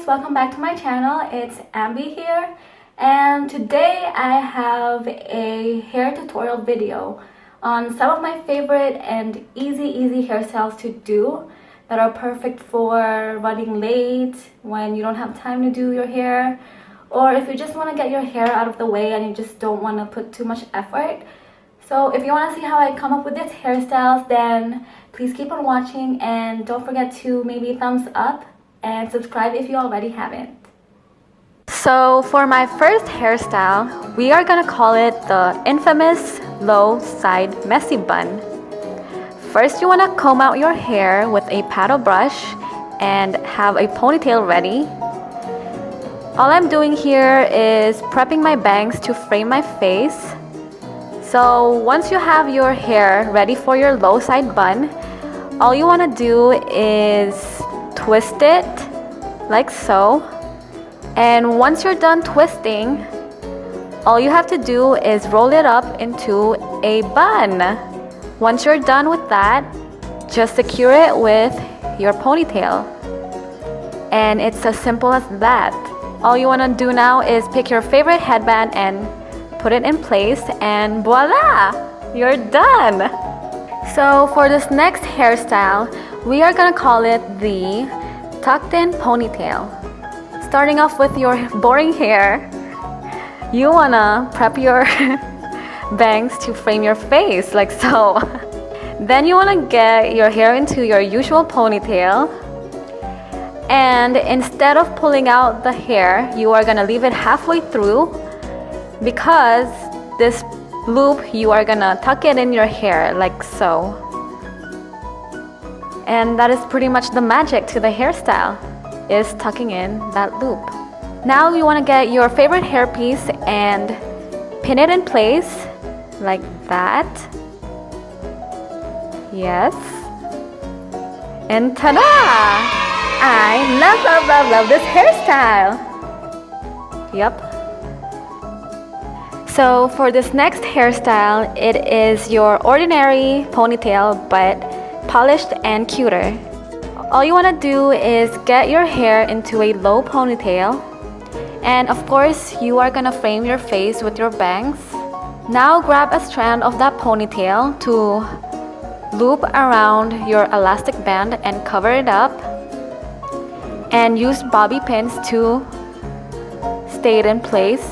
guys, welcome back to my channel. It's Ambi here, and today I have a hair tutorial video on some of my favorite and easy hairstyles to do that are perfect for running late when you don't have time to do your hair, or if you just want to get your hair out of the way and you just don't want to put too much effort. So if you want to see how I come up with these hairstyles, then please keep on watching, and don't forget to maybe thumbs up and subscribe if you already haven't. So for my first hairstyle, we are gonna call it the infamous low side messy bun. First, you wanna comb out your hair with a paddle brush and have a ponytail ready. All I'm doing here is prepping my bangs to frame my face. So once you have your hair ready for your low side bun, all you want to do is twist it like so. And once you're done twisting, all you have to do is roll it up into a bun. Once you're done with that, just secure it with your ponytail. And it's as simple as that. All you want to do now is pick your favorite headband and put it in place, and voila! You're done! So for this next hairstyle, we are gonna call it the tucked in ponytail. Starting off with your boring hair, you wanna prep your bangs to frame your face like so. Then you wanna get your hair into your usual ponytail, and instead of pulling out the hair, you are gonna leave it halfway through, because this loop, you are gonna tuck it in your hair like so. And that is pretty much the magic to the hairstyle, is tucking in that loop. Now you want to get your favorite hairpiece and pin it in place like that. Yes. And ta-da! I love this hairstyle. Yep. So for this next hairstyle, it is your ordinary ponytail but polished and cuter. All you want to do is get your hair into a low ponytail, and of course you are gonna frame your face with your bangs. Now grab a strand of that ponytail to loop around your elastic band and cover it up, and use bobby pins to stay it in place.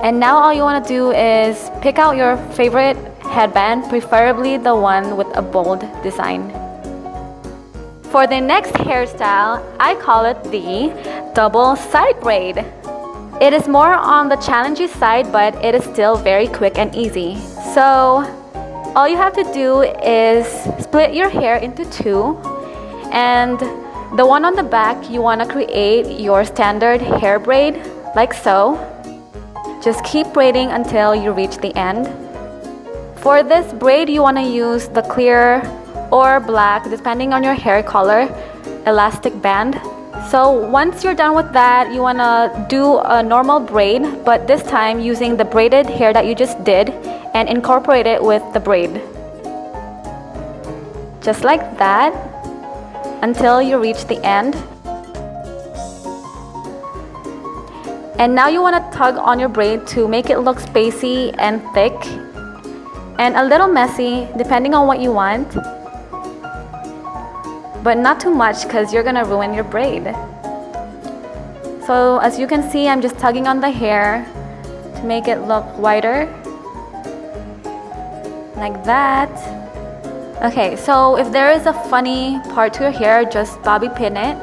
And now all you want to do is pick out your favorite headband, preferably the one with a bold design. For the next hairstyle, I call it the double side braid. It is more on the challenging side, but it is still very quick and easy. So all you have to do is split your hair into two, and the one on the back, you want to create your standard hair braid like so. Just keep braiding until you reach the end. For this braid, you want to use the clear or black, depending on your hair color, elastic band. So once you're done with that, you want to do a normal braid, but this time using the braided hair that you just did and incorporate it with the braid. Just like that until you reach the end. And now you want to tug on your braid to make it look spacey and thick and a little messy, depending on what you want, but not too much because you're gonna ruin your braid. So as you can see, I'm just tugging on the hair to make it look wider like that. Okay, so if there is a funny part to your hair, just bobby pin it.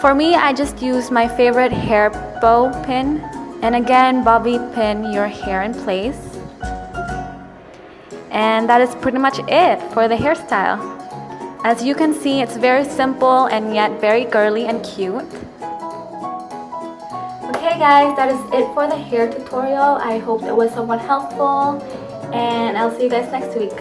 For me, I just use my favorite hair bow pin, and again, bobby pin your hair in place. And that is pretty much it for the hairstyle. As you can see, it's very simple and yet very girly and cute. Okay guys, that is it for the hair tutorial. I hope it was somewhat helpful, and I'll see you guys next week.